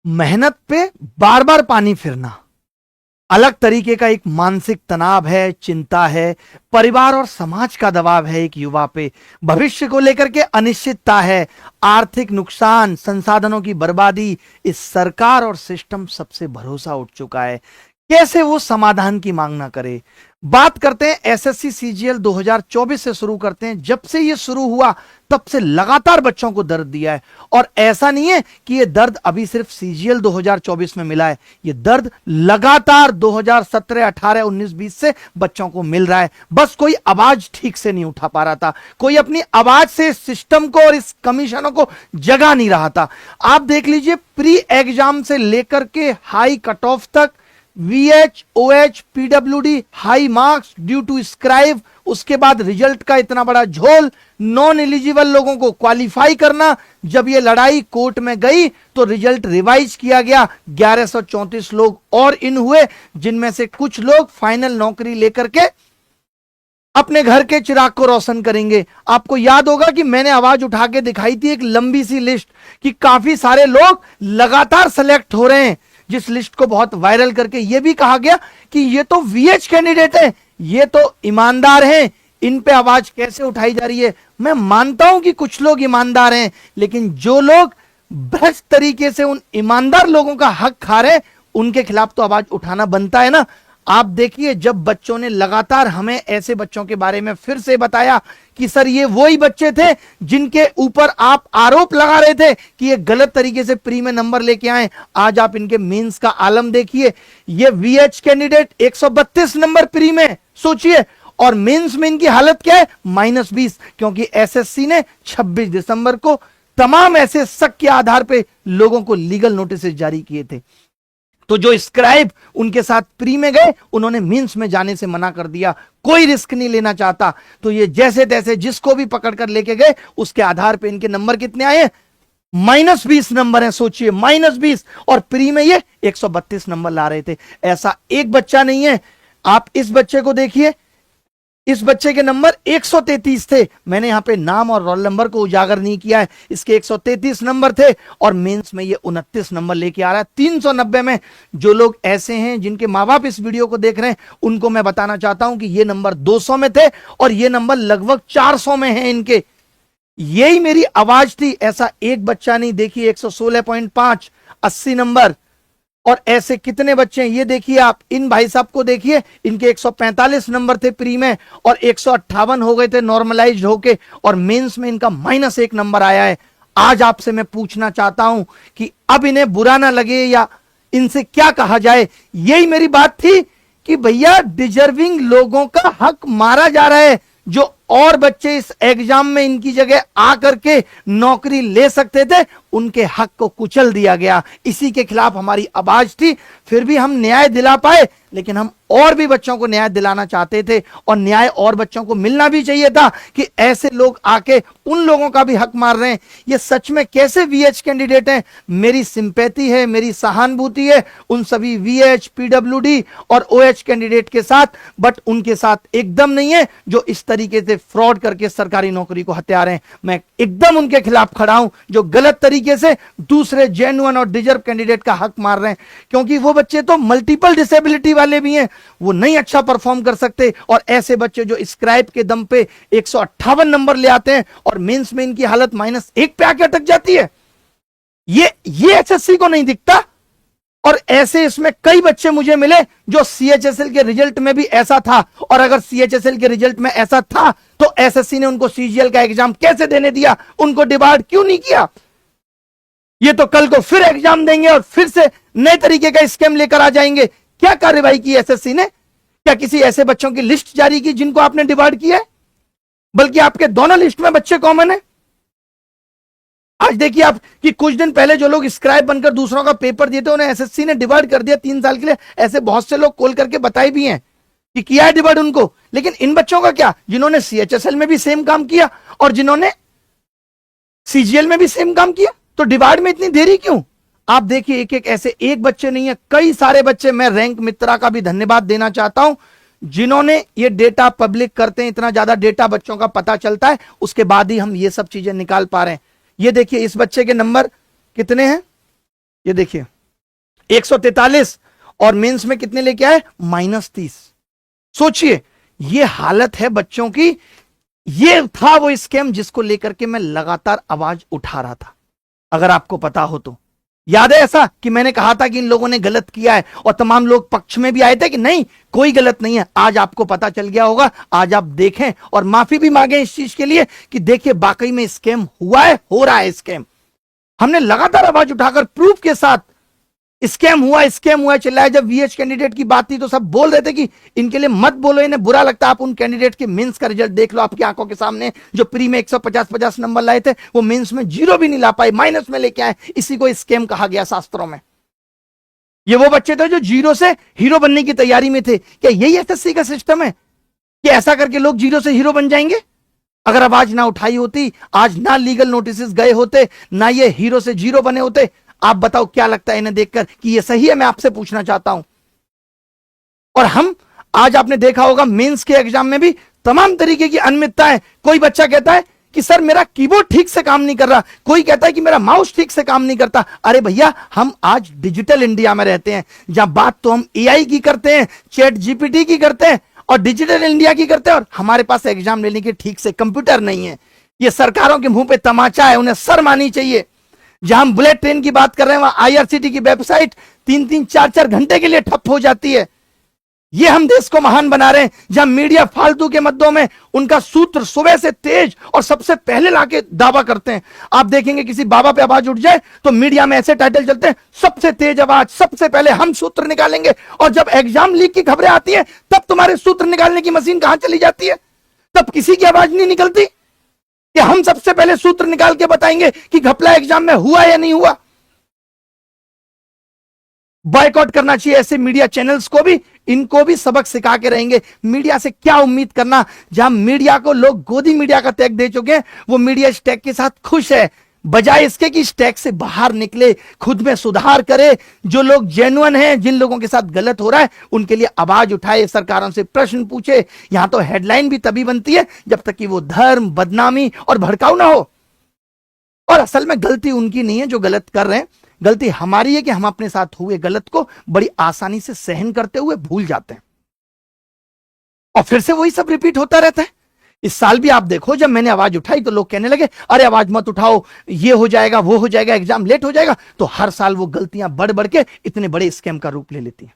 मेहनत पे बार बार पानी फिरना अलग तरीके का एक मानसिक तनाव है, चिंता है, परिवार और समाज का दबाव है एक युवा पे, भविष्य को लेकर के अनिश्चितता है, आर्थिक नुकसान, संसाधनों की बर्बादी, इस सरकार और सिस्टम सबसे भरोसा उठ चुका है। कैसे वो समाधान की मांग ना करे। बात करते हैं एसएससी सीजीएल 2024 से शुरू करते हैं। जब से ये शुरू हुआ तब से लगातार बच्चों को दर्द दिया है, और ऐसा नहीं है कि ये दर्द अभी सिर्फ सीजीएल 2024 में मिला है, ये दर्द लगातार 2017, 18, 19, 20 से बच्चों को मिल रहा है। बस कोई आवाज ठीक से नहीं उठा पा रहा था, कोई अपनी आवाज से इस सिस्टम को और इस कमीशनों को जगा नहीं रहा था। आप देख लीजिए, प्री एग्जाम से लेकर के हाई कट ऑफ तक, VH, OH, PWD, high marks due to scribe, उसके बाद रिजल्ट का इतना बड़ा झोल, नॉन एलिजिबल लोगों को क्वालिफाई करना। जब ये लड़ाई कोर्ट में गई तो रिजल्ट रिवाइज किया गया, 1134 लोग और इन हुए, जिनमें से कुछ लोग फाइनल नौकरी लेकर के अपने घर के चिराग को रोशन करेंगे। आपको याद होगा कि मैंने आवाज उठा के दिखाई थी एक लंबी सी लिस्ट कि काफी सारे लोग लगातार सेलेक्ट हो रहे हैं, जिस लिस्ट को बहुत वायरल करके यह भी कहा गया कि ये तो वीएच कैंडिडेट हैं, ये तो ईमानदार हैं, इन पे आवाज कैसे उठाई जा रही है। मैं मानता हूं कि कुछ लोग ईमानदार हैं, लेकिन जो लोग भ्रष्ट तरीके से उन ईमानदार लोगों का हक खा रहे हैं, उनके खिलाफ तो आवाज उठाना बनता है ना। आप देखिए, जब बच्चों ने लगातार हमें ऐसे बच्चों के बारे में फिर से बताया कि सर ये वही बच्चे थे जिनके ऊपर आप आरोप लगा रहे थे कि ये गलत तरीके से प्री में नंबर लेके आए, आज आप इनके मेंस का आलम देखिए। ये वीएच कैंडिडेट 132 नंबर प्री में, सोचिए, और मेंस में इनकी हालत क्या है, -20, क्योंकि एसएससी ने 26 दिसंबर को तमाम ऐसे शक के आधार पर लोगों को लीगल नोटिस जारी किए थे। तो जो स्क्राइब उनके साथ प्री में गए, उन्होंने मीन्स में जाने से मना कर दिया, कोई रिस्क नहीं लेना चाहता। तो ये जैसे तैसे जिसको भी पकड़कर लेके गए, उसके आधार पे इनके नंबर कितने आए, -20 नंबर है, सोचिए, -20, और प्री में ये 132 नंबर ला रहे थे। ऐसा एक बच्चा नहीं है। आप इस बच्चे को देखिए, इस बच्चे के नंबर 133 थे। मैंने यहां पे नाम और रोल नंबर को उजागर नहीं किया है, इसके 133 नंबर थे, और मेंस में ये 29 नंबर लेके आ रहा है 390 में। जो लोग ऐसे हैं जिनके माँ बाप इस वीडियो को देख रहे हैं, उनको मैं बताना चाहता हूं कि ये नंबर 200 में थे और ये नंबर लगभग 400 में है इनके। यही मेरी आवाज थी, ऐसा एक बच्चा नहीं। देखिए 116.5, 80 नंबर, और ऐसे कितने बच्चे हैं ये देखिए आप। इन भाई साहब को देखिए, इनके 145 नंबर थे प्री में और 158 हो गए थे नॉर्मलाइज्ड होके, और मेंस में इनका -1 नंबर आया है। आज आपसे मैं पूछना चाहता हूं कि अब इन्हें बुरा ना लगे या इनसे क्या कहा जाए। यही मेरी बात थी कि भैया, डिजर्विंग लोगों का हक मारा जा रहा है। जो और बच्चे इस एग्जाम में इनकी जगह आकर के नौकरी ले सकते थे, उनके हक को कुचल दिया गया। इसी के खिलाफ हमारी आवाज थी। फिर भी हम न्याय दिला पाए, लेकिन हम और भी बच्चों को न्याय दिलाना चाहते थे, और न्याय और बच्चों को मिलना भी चाहिए था कि ऐसे लोग आके उन लोगों का भी हक मार रहे हैं। ये सच में कैसे वीएच कैंडिडेट हैं। मेरी सिंपैथी है, मेरी सहानुभूति है उन सभी वीएच, पीडब्ल्यूडी और ओएच कैंडिडेट के साथ, बट उनके साथ एकदम नहीं है जो इस तरीके से फ्रॉड करके सरकारी नौकरी को हत्या रहे हैं। मैं एकदम उनके खिलाफ खड़ा हूं जो गलत तरीके से दूसरे जेन्युइन और डिजर्व कैंडिडेट का हक मार रहे हैं, क्योंकि वो बच्चे तो मल्टीपल डिसेबिलिटी वाले भी हैं, वो नहीं अच्छा परफॉर्म कर सकते। और ऐसे बच्चे जो स्क्राइब के दम पे 158 नंबर ले आते हैं और मेंस में इनकी हालत -1 पे आके अटक जाती है, ये एसएससी को नहीं दिखता। और ऐसे इसमें कई बच्चे मुझे मिले जो सीएचएसएल के रिजल्ट में भी ऐसा था, और अगर सीएचएसएल के रिजल्ट में ऐसा था तो एसएससी ने उनको सीजीएल का एग्जाम कैसे देने दिया, उनको डिबार्ड क्यों नहीं किया। ये तो कल को फिर एग्जाम देंगे और फिर से नए तरीके का स्कैम लेकर आ जाएंगे। क्या कार्रवाई की एसएससी ने? क्या किसी ऐसे बच्चों की लिस्ट जारी की जिनको आपने डिबार्ड किया है? बल्कि आपके दोनों लिस्ट में बच्चे कॉमन है। आज देखिए आप कि कुछ दिन पहले जो लोग स्क्राइब बनकर दूसरों का पेपर दिए थे, उन्हें एसएससी ने डिबार्ड कर दिया 3 साल के लिए। ऐसे बहुत से लोग कॉल करके बताए भी हैं कि किया है डिबार्ड उनको। लेकिन इन बच्चों का क्या, जिन्होंने सीएचएसएल में भी सेम काम किया और जिन्होंने सीजीएल में भी सेम काम किया, तो डिबार्ड में इतनी देरी क्यों? आप देखिए, एक एक ऐसे एक बच्चे नहीं है, कई सारे बच्चे। मैं रैंक मित्रा का भी धन्यवाद देना चाहता हूं, जिन्होंने ये डेटा पब्लिक करते हैं। इतना ज्यादा डेटा बच्चों का पता चलता है, उसके बाद ही हम ये सब चीजें निकाल पा रहे हैं। ये देखिए, इस बच्चे के नंबर कितने हैं, ये देखिए। 143 और मेंस में कितने लेके आए? -30। सोचिए, ये हालत है बच्चों की। ये था वो स्कैम जिसको लेकर के मैं लगातार आवाज उठा रहा था। अगर आपको पता हो तो याद है ऐसा कि मैंने कहा था कि इन लोगों ने गलत किया है, और तमाम लोग पक्ष में भी आए थे कि नहीं, कोई गलत नहीं है। आज आपको पता चल गया होगा, आज आप देखें और माफी भी मांगे इस चीज के लिए कि देखिए वाकई में स्कैम हुआ है, हो रहा है स्कैम। हमने लगातार आवाज उठाकर प्रूफ के साथ स्कैम हुआ चिल्लाया। जब वीएच कैंडिडेट की बात थी तो सब बोल रहे थे कि इनके लिए मत बोलो, इन्हें बुरा लगता है। आप उन कैंडिडेट के मेंस का रिजल्ट देख लो आपकी आंखों के सामने, जो प्री में 150-50 नंबर लाए थे, वो मेंस में 0 भी नहीं ला पाए, माइनस में लेके आए। इसी को स्कैम कहा गया शास्त्रों में। ये वो बच्चे थे जो 0 से हीरो बनने की तैयारी में थे। क्या यही एसएससी का सिस्टम है कि ऐसा करके लोग 0 से हीरो बन जाएंगे? अगर आवाज ना उठाई होती, आज ना लीगल नोटिस गए होते, ना ये हीरो से 0 बने होते। आप बताओ क्या लगता है इन्हें देखकर कि ये सही है? मैं आपसे पूछना चाहता हूं। और हम आज आपने देखा होगा मेंस के एग्जाम में भी तमाम तरीके की अनियमितता है। कोई बच्चा कहता है कि सर मेरा कीबोर्ड ठीक से काम नहीं कर रहा, कोई कहता है कि मेरा माउस ठीक से काम नहीं करता। अरे भैया, हम आज डिजिटल इंडिया में रहते हैं, जहां बात तो हम एआई की करते हैं, चैट जीपीटी की करते हैं और डिजिटल इंडिया की करते हैं, और हमारे पास एग्जाम लेने के ठीक से कंप्यूटर नहीं है। ये सरकारों के मुंह पे तमाचा है, उन्हें शर्म आनी चाहिए। जहां हम बुलेट ट्रेन की बात कर रहे हैं, वहां आईआरसीटी की वेबसाइट 3-3, 4-4 घंटे के लिए ठप हो जाती है। ये हम देश को महान बना रहे हैं, जहां मीडिया फालतू के मुद्दों में उनका सूत्र सुबह से तेज और सबसे पहले लाके दावा करते हैं। आप देखेंगे किसी बाबा पे आवाज उठ जाए तो मीडिया में ऐसे टाइटल चलते हैं, सबसे तेज आवाज, सबसे पहले हम सूत्र निकालेंगे। और जब एग्जाम लीक की खबरें आती है, तब तुम्हारे सूत्र निकालने की मशीन कहां चली जाती है? तब किसी की आवाज नहीं निकलती कि हम सबसे पहले सूत्र निकाल के बताएंगे कि घपला एग्जाम में हुआ या नहीं हुआ। बॉयकॉट करना चाहिए ऐसे मीडिया चैनल्स को भी, इनको भी सबक सिखा के रहेंगे। मीडिया से क्या उम्मीद करना, जहां मीडिया को लोग गोदी मीडिया का टैग दे चुके हैं, वो मीडिया इस टैग के साथ खुश है, बजाय इसके कि इस टैग से बाहर निकले, खुद में सुधार करे। जो लोग जेन्युइन हैं, जिन लोगों के साथ गलत हो रहा है, उनके लिए आवाज उठाए, सरकारों से प्रश्न पूछे। यहां तो हेडलाइन भी तभी बनती है जब तक कि वो धर्म, बदनामी और भड़काऊ ना हो। और असल में गलती उनकी नहीं है जो गलत कर रहे हैं, गलती हमारी है कि हम अपने साथ हुए गलत को बड़ी आसानी से सहन करते हुए भूल जाते हैं, और फिर से वही सब रिपीट होता रहता है। इस साल भी आप देखो, जब मैंने आवाज उठाई तो लोग कहने लगे अरे आवाज मत उठाओ, ये हो जाएगा, वो हो जाएगा, एग्जाम लेट हो जाएगा। तो हर साल वो गलतियां बढ़ बढ़ के इतने बड़े स्कैम का रूप ले लेती हैं।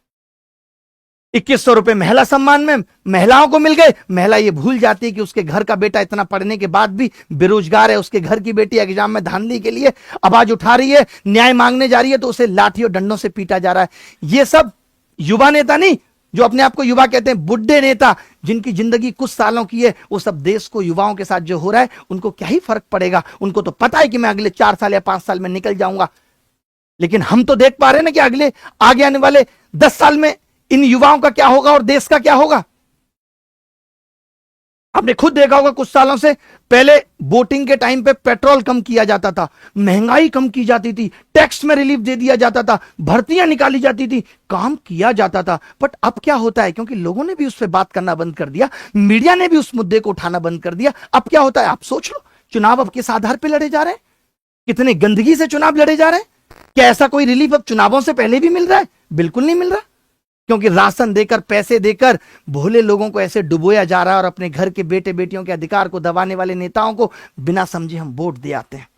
2100 रुपए महिला सम्मान में महिलाओं को मिल गए। महिला ये भूल जाती है कि उसके घर का बेटा इतना पढ़ने के बाद भी बेरोजगार है, उसके घर की बेटी एग्जाम में धांधली के लिए आवाज उठा रही है, न्याय मांगने जा रही है, तो उसे लाठी और डंडों से पीटा जा रहा है। ये सब युवा नेता नहीं, जो अपने आप को युवा कहते हैं, बुढ़े नेता जिनकी जिंदगी कुछ सालों की है, वो सब देश को युवाओं के साथ जो हो रहा है उनको क्या ही फर्क पड़ेगा। उनको तो पता है कि मैं अगले 4 साल या 5 साल में निकल जाऊंगा। लेकिन हम तो देख पा रहे हैं ना कि अगले आगे आने वाले 10 साल में इन युवाओं का क्या होगा और देश का क्या होगा। आपने खुद देखा होगा, कुछ सालों से पहले वोटिंग के टाइम पे पेट्रोल कम किया जाता था, महंगाई कम की जाती थी, टैक्स में रिलीफ दे दिया जाता था, भर्तियां निकाली जाती थी, काम किया जाता था। बट अब क्या होता है, क्योंकि लोगों ने भी उस पर बात करना बंद कर दिया, मीडिया ने भी उस मुद्दे को उठाना बंद कर दिया। अब क्या होता है, आप सोच लो, चुनाव अब किस आधार पर लड़े जा रहे हैं, कितने गंदगी से चुनाव लड़े जा रहे हैं। क्या ऐसा कोई रिलीफ अब चुनावों से पहले भी मिल रहा है? बिल्कुल नहीं मिल रहा, क्योंकि राशन देकर, पैसे देकर भोले लोगों को ऐसे डुबोया जा रहा है, और अपने घर के बेटे बेटियों के अधिकार को दबाने वाले नेताओं को बिना समझे हम वोट दे आते हैं।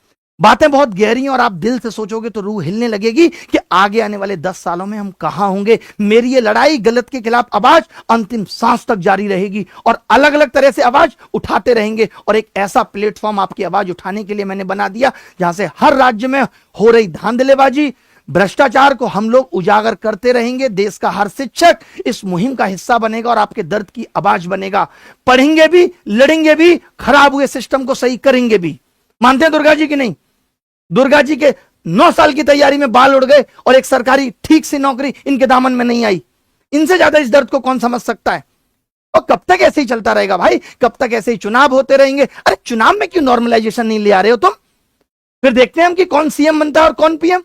बातें बहुत गहरी हैं, और आप दिल से सोचोगे तो रूह हिलने लगेगी कि आगे आने वाले 10 सालों में हम कहां होंगे। मेरी ये लड़ाई गलत के खिलाफ आवाज अंतिम सांस तक जारी रहेगी, और अलग अलग तरह से आवाज उठाते रहेंगे। और एक ऐसा प्लेटफॉर्म आपकी आवाज उठाने के लिए मैंने बना दिया, जहां से हर राज्य में हो रही धांधलेबाजी, भ्रष्टाचार को हम लोग उजागर करते रहेंगे। देश का हर शिक्षक इस मुहिम का हिस्सा बनेगा और आपके दर्द की आवाज बनेगा। पढ़ेंगे भी, लड़ेंगे भी, खराब हुए सिस्टम को सही करेंगे भी। मानते हैं दुर्गा जी की नहीं? दुर्गा जी के 9 साल की तैयारी में बाल उड़ गए, और एक सरकारी ठीक सी नौकरी इनके दामन में नहीं आई। इनसे ज्यादा इस दर्द को कौन समझ सकता है? और कब तक ऐसे ही चलता रहेगा भाई? कब तक ऐसे ही चुनाव होते रहेंगे? अरे चुनाव में क्यों नॉर्मलाइजेशन नहीं ले आ रहे हो तुम? फिर देखते हैं हम कि कौन सीएम बनता है और कौन पीएम।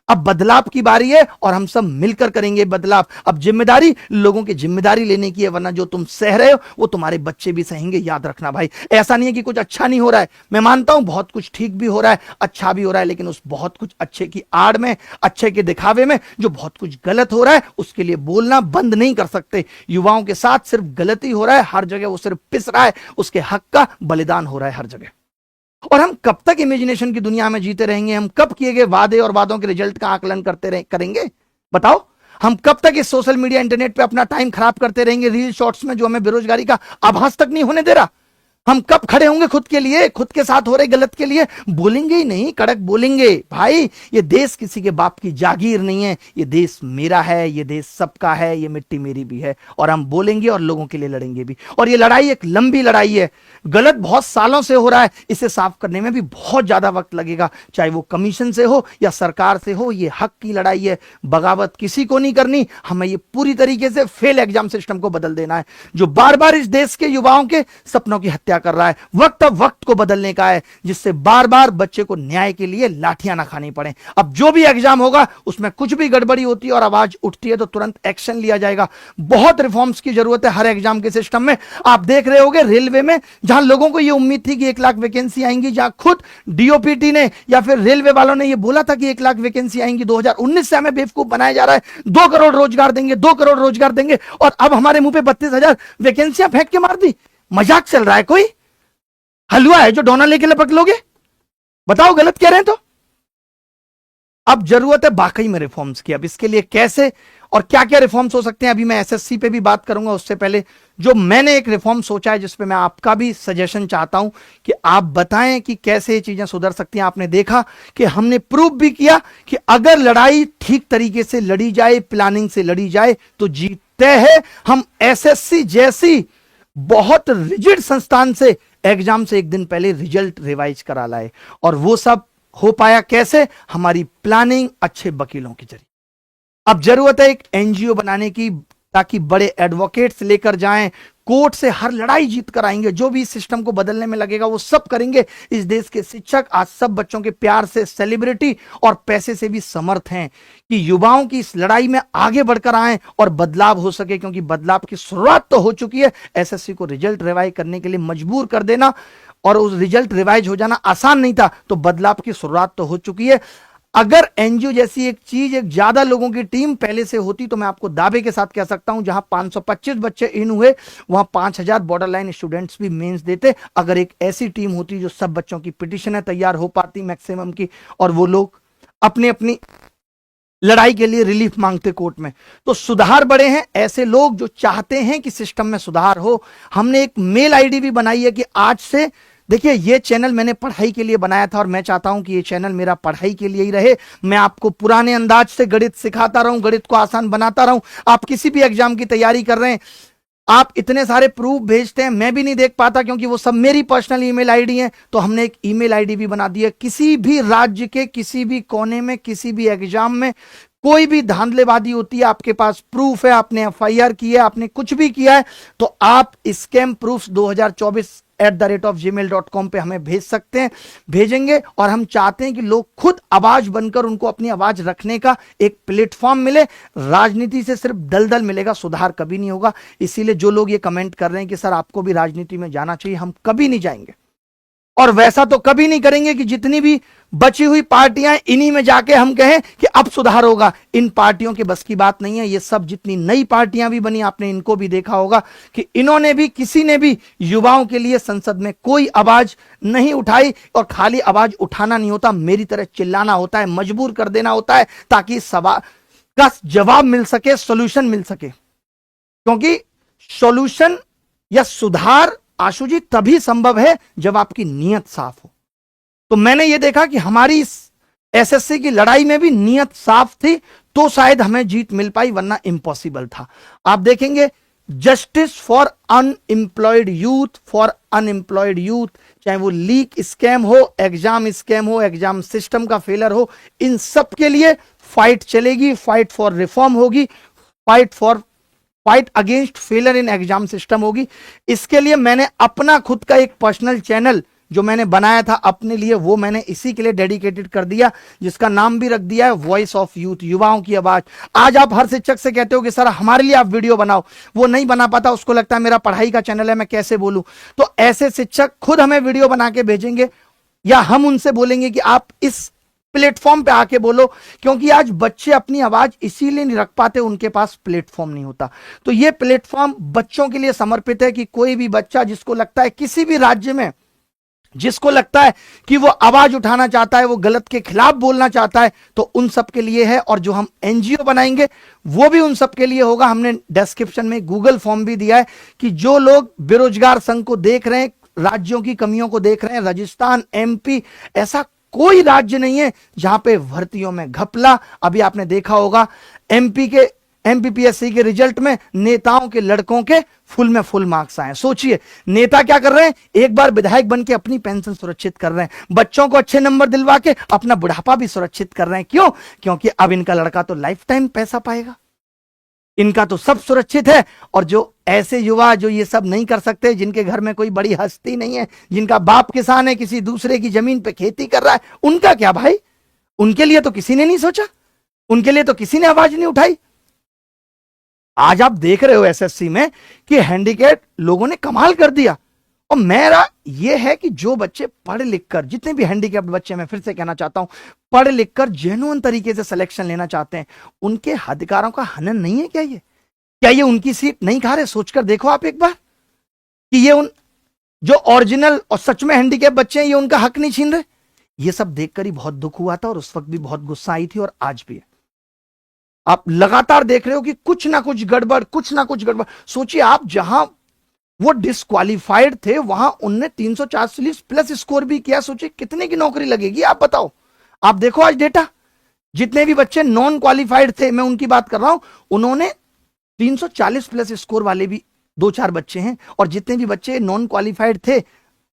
अब बदलाव की बारी है और हम सब मिलकर करेंगे बदलाव। अब जिम्मेदारी लोगों की जिम्मेदारी लेने की है, वरना जो तुम सह रहे हो वो तुम्हारे बच्चे भी सहेंगे। याद रखना भाई, ऐसा नहीं है कि कुछ अच्छा नहीं हो रहा है। मैं मानता हूं बहुत कुछ ठीक भी हो रहा है, अच्छा भी हो रहा है, लेकिन उस बहुत कुछ अच्छे की आड़ में, अच्छे के दिखावे में जो बहुत कुछ गलत हो रहा है उसके लिए बोलना बंद नहीं कर सकते। युवाओं के साथ सिर्फ गलती हो रहा है हर जगह, वो सिर्फ पिस रहा है, उसके हक का बलिदान हो रहा है हर जगह। और हम कब तक इमेजिनेशन की दुनिया में जीते रहेंगे? हम कब किए गए वादे और वादों के रिजल्ट का आकलन करेंगे? बताओ। हम कब तक इस सोशल मीडिया इंटरनेट पे अपना टाइम खराब करते रहेंगे रील शॉर्ट्स में, जो हमें बेरोजगारी का आभास तक नहीं होने दे रहा? हम कब खड़े होंगे खुद के लिए, खुद के साथ हो रहे गलत के लिए? बोलेंगे ही नहीं, कड़क बोलेंगे। भाई ये देश किसी के बाप की जागीर नहीं है, ये देश मेरा है, ये देश सबका है, ये मिट्टी मेरी भी है, और हम बोलेंगे और लोगों के लिए लड़ेंगे भी। और ये लड़ाई एक लंबी लड़ाई है, गलत बहुत सालों से हो रहा है, इसे साफ करने में भी बहुत ज्यादा वक्त लगेगा, चाहे वो कमीशन से हो या सरकार से हो। ये हक की लड़ाई है, बगावत किसी को नहीं करनी। हमें ये पूरी तरीके से फेल एग्जाम सिस्टम को बदल देना है, जो बार बार इस देश के युवाओं के सपनों की हत्या कर रहा है। वक्त अब वक्त को बदलने का है, जिससे बार बार बच्चे को न्याय के लिए लाठियां ना खानी पड़े। अब जो भी एग्जाम होगा उसमें कुछ भी गड़बड़ी होती है और आवाज उठती है तो तुरंत एक्शन लिया जाएगा। बहुत रिफॉर्म्स की जरूरत है हर एग्जाम के सिस्टम में। आप देख रहे होंगे रेलवे में, जहां लोगों को यह उम्मीद थी कि 1 लाख वैकेंसी आएंगी, जहां खुद डीओपीटी ने या फिर रेलवे वालों ने यह बोला था कि 1 लाख वैकेंसी आएंगी, 2019 से हमें बेवकूफ बनाया जा रहा है, 2 करोड़ रोजगार देंगे, 2 करोड़ रोजगार देंगे, और अब हमारे मुंह पे 32,000 वैकेंसियां फेंक के मार दी। मजाक चल रहा है? कोई हलवा है जो डोना लेके लपक लोगे? बताओ, गलत कह रहे हैं तो? अब जरूरत है वाकई में रिफॉर्म्स की। अब इसके लिए कैसे और क्या क्या रिफॉर्म्स हो सकते हैं, अभी मैं एसएससी पे भी बात करूंगा। उससे पहले जो मैंने एक रिफॉर्म सोचा है, जिसपे मैं आपका भी सजेशन चाहता हूं कि आप बताएं कि कैसे ये चीजें सुधर सकती हैं। आपने देखा कि हमने प्रूव भी किया कि अगर लड़ाई ठीक तरीके से लड़ी जाए, प्लानिंग से लड़ी जाए, तो जीतते हैं हम। एसएससी जैसी बहुत रिजिड संस्थान से एग्जाम से एक दिन पहले रिजल्ट रिवाइज करा लाए, और वो सब हो पाया कैसे? हमारी प्लानिंग, अच्छे वकीलों के जरिए। अब जरूरत है एक एनजीओ बनाने की, ताकि बड़े एडवोकेट्स लेकर जाएं, कोर्ट से हर लड़ाई जीत कर आएंगे। जो भी इस सिस्टम को बदलने में लगेगा वो सब करेंगे। इस देश के शिक्षक आज सब बच्चों के प्यार से, सेलिब्रिटी और पैसे से भी समर्थ हैं कि युवाओं की इस लड़ाई में आगे बढ़कर आए और बदलाव हो सके, क्योंकि बदलाव की शुरुआत तो हो चुकी है। एसएससी को रिजल्ट रिवाइज करने के लिए मजबूर कर देना और उस रिजल्ट रिवाइज हो जाना आसान नहीं था, तो बदलाव की शुरुआत तो हो चुकी है। अगर एनजीओ जैसी एक चीज, एक ज्यादा लोगों की टीम पहले से होती, तो मैं आपको दावे के साथ कह सकता हूं, जहां 525 बच्चे इन हुए, वहां 5,000 बॉर्डर लाइन स्टूडेंट्स भी मेंस देते। अगर एक ऐसी टीम होती जो सब बच्चों की पिटीशनें तैयार हो पाती मैक्सिमम की, और वो लोग अपनी अपनी लड़ाई के लिए रिलीफ मांगते कोर्ट में, तो सुधार बड़े हैं। ऐसे लोग जो चाहते हैं कि सिस्टम में सुधार हो। हमने एक मेल आईडी भी बनाई है कि आज से, देखिए ये चैनल मैंने पढ़ाई के लिए बनाया था, और मैं चाहता हूं कि ये चैनल मेरा पढ़ाई के लिए ही रहे। मैं आपको पुराने अंदाज से गणित सिखाता रहूं, गणित को आसान बनाता रहूं। आप किसी भी एग्जाम की तैयारी कर रहे हैं, आप इतने सारे प्रूफ भेजते हैं, मैं भी नहीं देख पाता क्योंकि वो सब मेरी पर्सनल ईमेल आईडी है। तो हमने एक ईमेल आईडी भी बना दी है। किसी भी राज्य के किसी भी कोने में, किसी भी एग्जाम में कोई भी धांधलेबाजी होती है, आपके पास प्रूफ है, आपने एफआईआर की है, आपने कुछ भी किया है, तो आप स्कैम प्रूफ 2024@gmail.com पे हमें भेज सकते हैं, भेजेंगे। और हम चाहते हैं कि लोग खुद आवाज बनकर, उनको अपनी आवाज रखने का एक प्लेटफॉर्म मिले। राजनीति से सिर्फ दलदल मिलेगा, सुधार कभी नहीं होगा। इसीलिए जो लोग ये कमेंट कर रहे हैं कि सर आपको भी राजनीति में जाना चाहिए, हम कभी नहीं जाएंगे। और वैसा तो कभी नहीं करेंगे कि जितनी भी बची हुई पार्टियां, इन्हीं में जाके हम कहें कि अब सुधार होगा। इन पार्टियों के बस की बात नहीं है। ये सब जितनी नई पार्टियां भी बनी, आपने इनको भी देखा होगा कि इन्होंने भी, किसी ने भी युवाओं के लिए संसद में कोई आवाज नहीं उठाई। और खाली आवाज उठाना नहीं होता, मेरी तरह चिल्लाना होता है, मजबूर कर देना होता है, ताकि सवाल का जवाब मिल सके, सोल्यूशन मिल सके। क्योंकि सोल्यूशन या सुधार आशु जी तभी संभव है जब आपकी नीयत साफ हो। तो मैंने यह देखा कि हमारी इस एसएससी की लड़ाई में भी नीयत साफ थी, तो शायद हमें जीत मिल पाई, वरना इम्पॉसिबल था। आप देखेंगे justice for unemployed youth, for unemployed youth, चाहे वो लीक स्कैम हो, एग्जाम स्कैम हो, एग्जाम सिस्टम का फेलर हो, इन सब के लिए फाइट चलेगी। फाइट फॉर रिफॉर्म होगी, fight against failure in exam system होगी। इसके लिए मैंने अपना खुद का एक पर्सनल चैनल जो मैंने बनाया था अपने लिए, वो मैंने इसी के लिए डेडिकेटेड कर दिया, जिसका नाम भी रख दिया है वॉइस ऑफ यूथ, युवाओं की आवाज। आज आप हर शिक्षक से कहते हो कि सर हमारे लिए आप वीडियो बनाओ, वो नहीं बना पाता, उसको लगता है मेरा पढ़ाई का चैनल है, मैं कैसे बोलूं। तो ऐसे शिक्षक खुद हमें वीडियो बना के भेजेंगे, या हम उनसे बोलेंगे कि आप इस प्लेटफॉर्म पे आके बोलो, क्योंकि आज बच्चे अपनी आवाज इसीलिए नहीं रख पाते, उनके पास प्लेटफॉर्म नहीं होता। तो ये प्लेटफॉर्म बच्चों के लिए समर्पित है कि कोई भी बच्चा जिसको लगता है किसी भी राज्य में, जिसको लगता है कि वो आवाज उठाना चाहता है, वो गलत के खिलाफ बोलना चाहता है, तो उन सब के लिए है। और जो हम एनजीओ बनाएंगे वो भी उन सब के लिए होगा। हमने डिस्क्रिप्शन में गूगल फॉर्म भी दिया है कि जो लोग बेरोजगार संघ को देख रहे हैं, राज्यों की कमियों को देख रहे हैं, राजस्थान, एमपी, ऐसा कोई राज्य नहीं है जहां पे भर्तियों में घपला। अभी आपने देखा होगा एमपी के एमपीपीएससी के रिजल्ट में नेताओं के लड़कों के फुल में फुल मार्क्स आए। सोचिए नेता क्या कर रहे हैं, एक बार विधायक बन के अपनी पेंशन सुरक्षित कर रहे हैं, बच्चों को अच्छे नंबर दिलवा के अपना बुढ़ापा भी सुरक्षित कर रहे हैं। क्यों? क्योंकि अब इनका लड़का तो लाइफ टाइम पैसा पाएगा, इनका तो सब सुरक्षित है। और जो ऐसे युवा जो ये सब नहीं कर सकते, जिनके घर में कोई बड़ी हस्ती नहीं है, जिनका बाप किसान है, किसी दूसरे की जमीन पे खेती कर रहा है, उनका क्या भाई? उनके लिए तो किसी ने नहीं सोचा, उनके लिए तो किसी ने आवाज नहीं उठाई। आज आप देख रहे हो एसएससी में कि हैंडीकैप लोगों ने कमाल कर दिया। और मेरा यह है कि जो बच्चे पढ़ लिख कर, जितने भी हैंडीकैप्ड बच्चे, मैं फिर से कहना चाहता हूं, पढ़ लिख कर जेन्युइन तरीके से सिलेक्शन लेना चाहते हैं, उनके अधिकारों का हनन नहीं है क्या ये? क्या ये उनकी सीट नहीं खा रहे? सोचकर देखो आप एक बार कि ये उन जो ओरिजिनल और सच में हैंडीकैप बच्चे हैं, ये उनका हक नहीं छीन रहे। ये सब देखकर ही बहुत दुख हुआ था, और उस वक्त भी बहुत गुस्सा आई थी, और आज भी है। आप लगातार देख रहे हो कि कुछ ना कुछ गड़बड़, कुछ ना कुछ गड़बड़। सोचिए आप, जहां वो डिस्क्वालीफाइड थे वहां उनने 340 प्लस स्कोर भी किया। सोचिए कितने की नौकरी लगेगी, आप बताओ। आप देखो आज डेटा, जितने भी बच्चे नॉन क्वालिफाइड थे, मैं उनकी बात कर रहा हूं, उन्होंने 340 प्लस स्कोर वाले भी 2-4 बच्चे हैं। और जितने भी बच्चे नॉन क्वालिफाइड थे,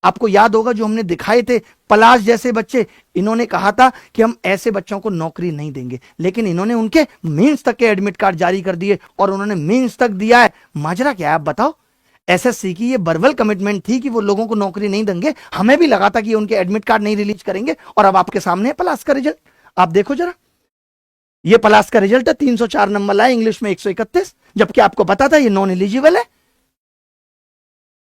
आपको याद होगा जो हमने दिखाए थे पलाश जैसे बच्चे, इन्होंने कहा था कि हम ऐसे बच्चों को नौकरी नहीं देंगे, लेकिन इन्होंने उनके मेंस तक के एडमिट कार्ड जारी कर दिए, और उन्होंने मेंस तक दिया है। माजरा क्या है आप बताओ? एसएससी की ये बर्बल कमिटमेंट थी कि वो लोगों को नौकरी नहीं देंगे, हमें भी लगा था कि उनके एडमिट कार्ड नहीं रिलीज करेंगे, और अब आपके सामने है पलाश का रिजल्ट। आप देखो जरा, ये पलाश का रिजल्ट है, 304 नंबर लाए, इंग्लिश में 131, जबकि आपको पता था ये नॉन एलिजिबल है।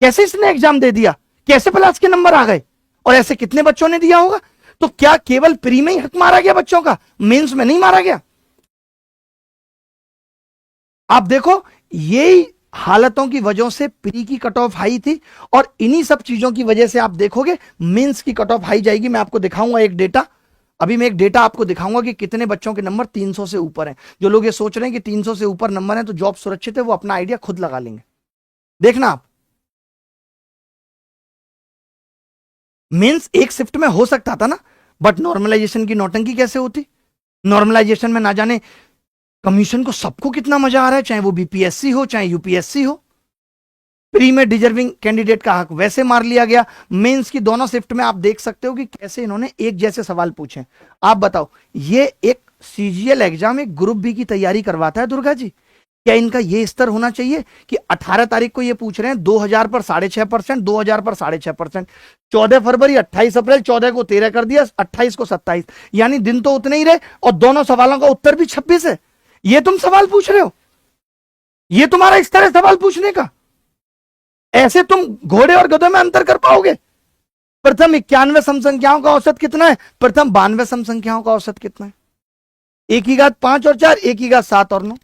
कैसे इसने एग्जाम दे दिया? कैसे पलाश के नंबर आ गए? और ऐसे कितने बच्चों ने दिया होगा? तो क्या केवल प्री में ही हक मारा गया बच्चों का, मेंस में नहीं मारा गया? आप देखो, यही हालतों की वजह से प्री की कट ऑफ हाई थी, और इन्हीं सब चीजों की वजह से आप देखोगे मेंस की कट ऑफ हाई जाएगी। मैं आपको दिखाऊंगा एक डेटा, अभी मैं एक डेटा आपको दिखाऊंगा कि कितने बच्चों के नंबर 300 से ऊपर हैं। जो लोग ये सोच रहे हैं कि 300 से ऊपर नंबर है तो जॉब सुरक्षित है, वो अपना आइडिया खुद लगा लेंगे। देखना आप, मेंस एक शिफ्ट में हो सकता था ना, बट नॉर्मलाइजेशन की नौटंकी कैसे होती? नॉर्मलाइजेशन में ना जाने कमीशन को सबको कितना मजा आ रहा है, चाहे वो बीपीएससी हो चाहे यूपीएससी हो। प्री में डिजर्विंग कैंडिडेट का हक वैसे मार लिया गया। मेंस की दोनों शिफ्ट में आप देख सकते हो कि कैसे इन्होंने एक जैसे सवाल पूछे। आप बताओ, ये एक सीजीएल एग्जाम, एक ग्रुप बी की तैयारी करवाता है दुर्गा जी? क्या इनका ये स्तर होना चाहिए कि 18 तारीख को ये पूछ रहे हैं 2000 पर 6.5%, 2000 पर 6.5%, 14 फरवरी, 28 अप्रैल, 14 को 13 कर दिया, 28 को 27, यानी दिन तो उतने ही रहे, और दोनों सवालों का उत्तर भी 26 है। ये तुम सवाल पूछ रहे हो? ये तुम्हारा स्तर है सवाल पूछने का? ऐसे तुम घोड़े और गधों में अंतर कर पाओगे? प्रथम 91 सम संख्याओं का औसत कितना है, प्रथम 92 सम संख्याओं का औसत कितना है, 1 की घात 5 और 4, 1 की घात 7 और 9,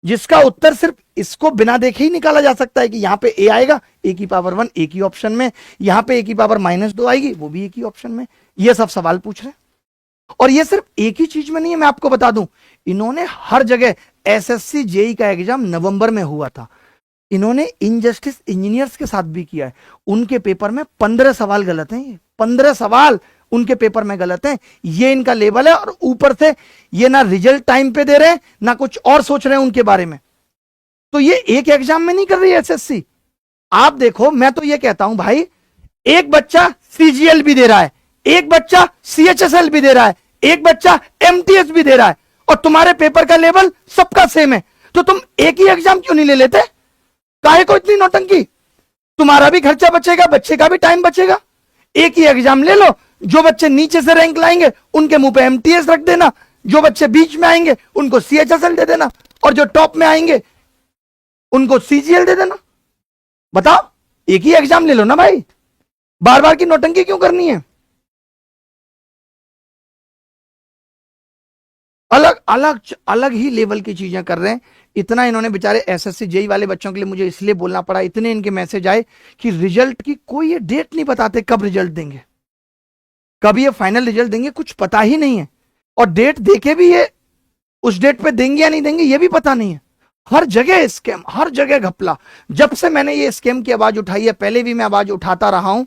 जिसका उत्तर सिर्फ इसको बिना देखे ही निकाला जा सकता है कि यहां पे ए आएगा, ए की पावर 1 एक ही ऑप्शन में, यहां पे ए की पावर -2 आएगी, वो भी एक ही ऑप्शन में। ये सब सवाल पूछ रहे हैं, और ये सिर्फ एक ही चीज में नहीं है। मैं आपको बता दूं, इन्होंने हर जगह, एसएससी जेई का एग्जाम नवंबर में हुआ था, इन्होंने इनजस्टिस इंजीनियर्स के साथ भी किया है। उनके पेपर में 15 सवाल गलत हैं, 15 सवाल उनके पेपर में गलत हैं। ये इनका लेवल है, और ऊपर से ये ना रिजल्ट टाइम पे दे रहे हैं, ना कुछ और सोच रहे हैं उनके बारे में। तो ये एक एग्जाम में नहीं कर रही है एसएससी। आप देखो, मैं तो ये कहता हूं भाई, एक बच्चा सीजीएल भी दे रहा है, एक बच्चा सीएचएसएल भी दे रहा है, एक बच्चा एमटीएस भी दे रहा है, और तुम्हारे पेपर का लेवल सबका सेम है। तो तुम एक ही एग्जाम क्यों नहीं ले लेते? काहे को इतनी नौटंकी? तुम्हारा भी खर्चा बचेगा, बच्चे का भी टाइम बचेगा। एक ही एग्जाम ले लो, जो बच्चे नीचे से रैंक लाएंगे उनके मुंह पे एमटीएस रख देना, जो बच्चे बीच में आएंगे उनको सीएचएसएल दे देना, और जो टॉप में आएंगे उनको सीजीएल दे देना। बताओ, एक ही एग्जाम ले लो ना भाई, बार बार की नौटंकी क्यों करनी है? अलग अलग अलग ही लेवल की चीजें कर रहे हैं। इतना इन्होंने बेचारे एसएससी जेई वाले बच्चों के लिए मुझे इसलिए बोलना पड़ा, इतने इनके मैसेज आए कि रिजल्ट की कोई ये डेट नहीं बताते, कब रिजल्ट देंगे, कब ये फाइनल रिजल्ट देंगे, कुछ पता ही नहीं है। और डेट देके भी ये उस डेट पे देंगे या नहीं देंगे ये भी पता नहीं है। हर जगह स्कैम, हर जगह घपला। जब से मैंने ये स्कैम की आवाज उठाई है, पहले भी मैं आवाज उठाता रहा हूं,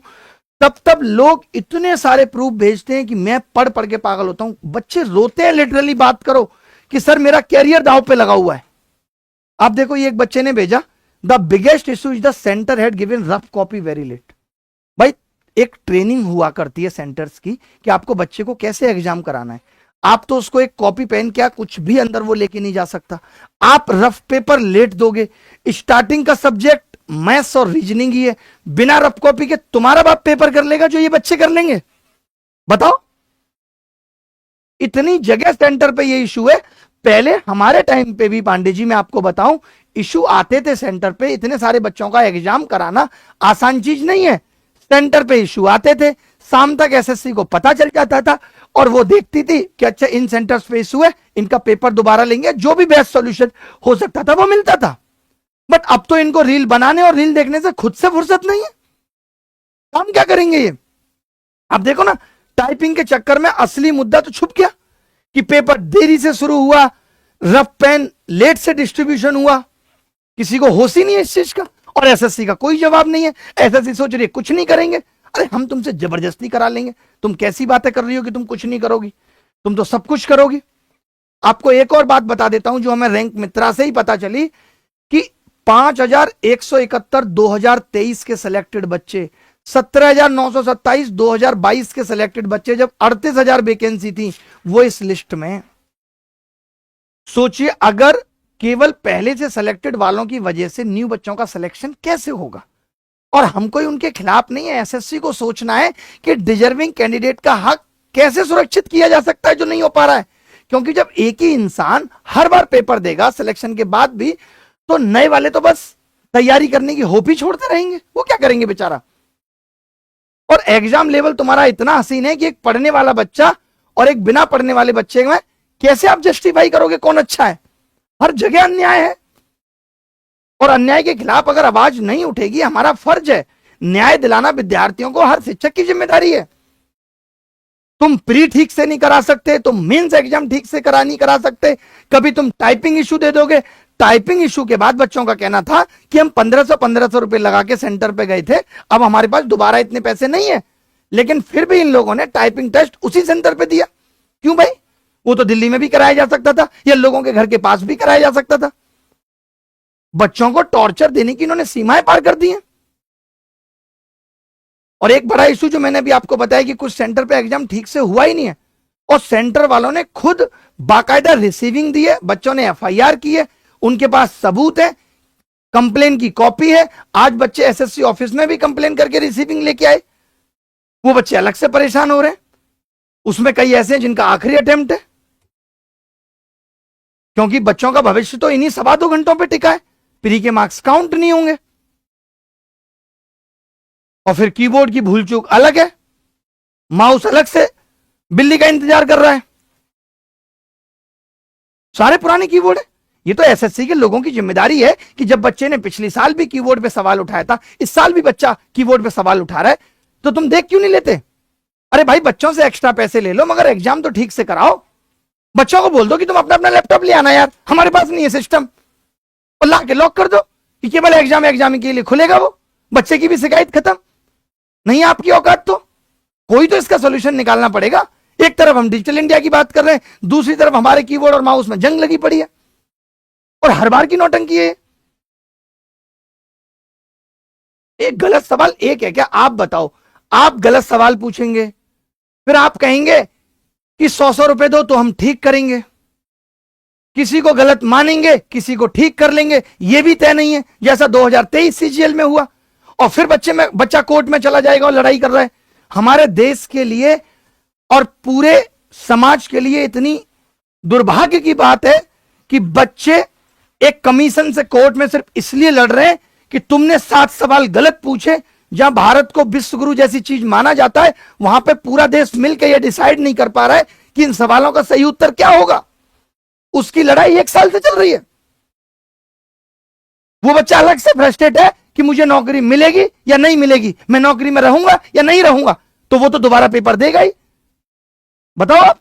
तब लोग इतने सारे प्रूफ भेजते हैं कि मैं पढ़ पढ़ के पागल होता हूं। बच्चे रोते हैं, लिटरली बात करो कि सर मेरा कैरियर दांव पे लगा हुआ है। आप देखो, ये एक बच्चे ने भेजा, the biggest issue is the center had given rough copy very late. भाई, एक ट्रेनिंग हुआ करती है सेंटर्स की कि आपको बच्चे को कैसे एग्जाम कराना है। आप तो उसको एक कॉपी पेन, क्या कुछ भी अंदर वो लेके नहीं जा सकता। आप रफ पेपर लेट दोगे, स्टार्टिंग का सब्जेक्ट मैथ्स और रीजनिंग ही है, बिना रफ कॉपी के तुम्हारा बाप पेपर कर लेगा जो ये बच्चे कर लेंगे? बताओ, इतनी जगह सेंटर पे ये इशू है। पहले हमारे टाइम पे भी पांडे जी, मैं आपको बताऊं, इशू आते थे सेंटर पे। इतने सारे बच्चों का एग्जाम कराना आसान चीज नहीं है। सेंटर पे इशू आते थे, शाम तक एसएससी को पता चल जाता था और वो देखती थी कि अच्छा इन सेंटर्स पे इशू है, इनका पेपर दोबारा लेंगे, जो भी बेस्ट सॉल्यूशन हो सकता था वो मिलता था। बट अब तो इनको रील बनाने और रील देखने से खुद से फुर्सत नहीं है। हम क्या करेंगे ये? आप देखो ना, टाइपिंग के चक्कर में असली मुद्दा तो छुप गया कि पेपर देरी से शुरू हुआ, रफ पेन लेट से डिस्ट्रीब्यूशन हुआ। किसी को होश ही नहीं है इस चीज का, और एसएससी का कोई जवाब नहीं है। एसएससी सोच रही है कुछ नहीं करेंगे। अरे हम तुमसे जबरदस्ती करा लेंगे। तुम कैसी बातें कर रही हो कि तुम कुछ नहीं करोगी? तुम तो सब कुछ करोगी। आपको एक और बात बता देता हूं जो हमें रैंक मित्रा से ही पता चली कि 5171 2023 के सिलेक्टेड बच्चे, 17,927 2022 के सिलेक्टेड बच्चे, जब 38,000 वैकेंसी थी वो इस लिस्ट में। सोचिए, अगर केवल पहले से सिलेक्टेड वालों की वजह से न्यू बच्चों का सिलेक्शन कैसे होगा? और हम कोई उनके खिलाफ नहीं है। एसएससी को सोचना है कि डिजर्विंग कैंडिडेट का हक कैसे सुरक्षित किया जा सकता है जो नहीं हो पा रहा है। क्योंकि जब एक ही इंसान हर बार पेपर देगा सिलेक्शन के बाद भी, तो नए वाले तो बस तैयारी करने की होप ही छोड़ते रहेंगे। वो क्या करेंगे बेचारा? और एग्जाम लेवल तुम्हारा इतना हसीन है कि एक पढ़ने वाला बच्चा और एक बिना पढ़ने वाले बच्चे में कैसे आप जस्टिफाई करोगे कौन अच्छा है? हर जगह अन्याय है, और अन्याय के खिलाफ अगर आवाज नहीं उठेगी, हमारा फर्ज है न्याय दिलाना विद्यार्थियों को, हर शिक्षक की जिम्मेदारी है। तुम प्री ठीक से नहीं करा सकते, तुम मेंस एग्जाम ठीक से नहीं करा सकते, कभी तुम टाइपिंग इशू दे दोगे। टाइपिंग इशू के बाद बच्चों का कहना था कि हम 1500 रुपए लगा के सेंटर पे गए थे, अब हमारे पास दोबारा इतने पैसे नहीं है। लेकिन फिर भी इन लोगों ने टाइपिंग टेस्ट उसी सेंटर पे दिया। क्यों भाई? वो तो दिल्ली में भी कराया जा सकता था, या लोगों के घर के पास भी कराया जा सकता था। बच्चों को टॉर्चर देने की इन्होंने सीमाएं पार कर दी हैं। और एक बड़ा इशू जो मैंने भी आपको बताया कि कुछ सेंटर पे एग्जाम ठीक से हुआ ही नहीं है, और सेंटर वालों ने खुद बाकायदा रिसीविंग दी है, बच्चों ने एफआईआर की है, उनके पास सबूत है, कंप्लेन की कॉपी है। आज बच्चे एसएससी ऑफिस में भी कंप्लेन करके रिसीविंग लेके आए। वो बच्चे अलग से परेशान हो रहे हैं। उसमें कई ऐसे हैं जिनका आखिरी अटेम्प्ट है, क्योंकि बच्चों का भविष्य तो इन्हीं 2.25 घंटों पे टिका है। प्री के मार्क्स काउंट नहीं होंगे। और फिर कीबोर्ड की भूल चूक अलग है, माउस अलग से बिल्ली का इंतजार कर रहा है। सारे पुराने कीबोर्ड है। ये तो एसएससी के लोगों की जिम्मेदारी है कि जब बच्चे ने पिछली साल भी कीबोर्ड पे सवाल उठाया था, इस साल भी बच्चा कीबोर्ड पे सवाल उठा रहा है, तो तुम देख क्यों नहीं लेते? अरे भाई, बच्चों से एक्स्ट्रा पैसे ले लो, मगर एग्जाम तो ठीक से कराओ। बच्चों को बोल दो कि तुम अपना अपना लैपटॉप ले आना यार, हमारे पास नहीं है सिस्टम, और ला के लॉक कर दो कि केवल एग्जाम के लिए खुलेगा वो। बच्चे की भी शिकायत खत्म। नहीं आपकी औकात तो कोई तो इसका सोल्यूशन निकालना पड़ेगा। एक तरफ हम डिजिटल इंडिया की बात कर रहे हैं, दूसरी तरफ हमारे कीबोर्ड और माउस में जंग लगी पड़ी है, और हर बार की नौटंकी है। एक गलत सवाल एक है क्या? आप बताओ, आप गलत सवाल पूछेंगे, फिर आप कहेंगे कि 100 रुपए दो तो हम ठीक करेंगे। किसी को गलत मानेंगे, किसी को ठीक कर लेंगे, यह भी तय नहीं है, जैसा 2023 सीजीएल में हुआ। और फिर बच्चा कोर्ट में चला जाएगा और लड़ाई कर रहा है। हमारे देश के लिए और पूरे समाज के लिए इतनी दुर्भाग्य की बात है कि बच्चे एक कमीशन से कोर्ट में सिर्फ इसलिए लड़ रहे हैं कि तुमने 7 सवाल गलत पूछे। जहां भारत को विश्व गुरु जैसी चीज माना जाता है, वहां पे पूरा देश मिलकर यह डिसाइड नहीं कर पा रहा है कि इन सवालों का सही उत्तर क्या होगा। उसकी लड़ाई 1 साल से चल रही है। वो बच्चा अलग से फ्रस्ट्रेट है कि मुझे नौकरी मिलेगी या नहीं मिलेगी, मैं नौकरी में रहूंगा या नहीं रहूंगा। तो वो तो दोबारा पेपर देगा ही, बताओ आप।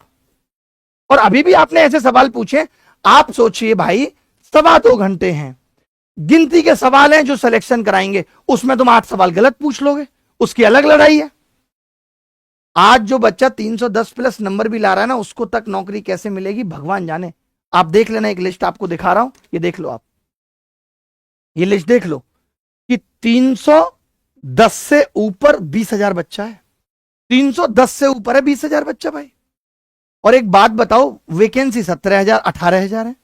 और अभी भी आपने ऐसे सवाल पूछे, आप सोचिए भाई 2.25 घंटे हैं, गिनती के सवाल हैं जो सिलेक्शन कराएंगे, उसमें तुम 8 सवाल गलत पूछ लोगे, उसकी अलग लड़ाई है। आज जो बच्चा 310 प्लस नंबर भी ला रहा है ना, उसको तक नौकरी कैसे मिलेगी भगवान जाने। आप देख लेना, एक लिस्ट आपको दिखा रहा हूं, ये देख लो आप, ये लिस्ट देख लो कि 310 से ऊपर 20,000 बच्चा है। 310 से ऊपर है 20,000 बच्चा भाई। और एक बात बताओ, वैकेंसी 17,000 18,000 है,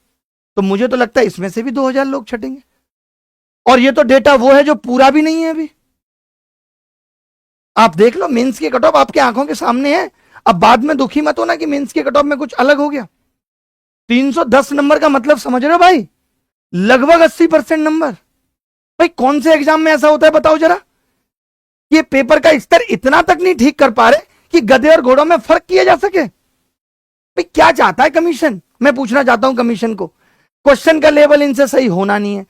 तो मुझे तो लगता है इसमें से भी 2,000 लोग छटेंगे। और ये तो डेटा वो है जो पूरा भी नहीं है अभी। आप देख लो, मेंस की कट ऑफ आपके आंखों के सामने है। अब बाद में दुखी मत होना कि मेंस की कट ऑफ में कुछ अलग हो गया। 310 नंबर का मतलब समझ रहे हो भाई, लगभग 80% नंबर। भाई कौन से एग्जाम में ऐसा होता है बताओ जरा। ये पेपर का स्तर इतना तक नहीं ठीक कर पा रहे कि गधे और घोड़ों में फर्क किया जा सके। भाई क्या चाहता है कमीशन, मैं पूछना चाहता हूं कमीशन को। क्वेश्चन का लेवल इनसे सही होना नहीं है,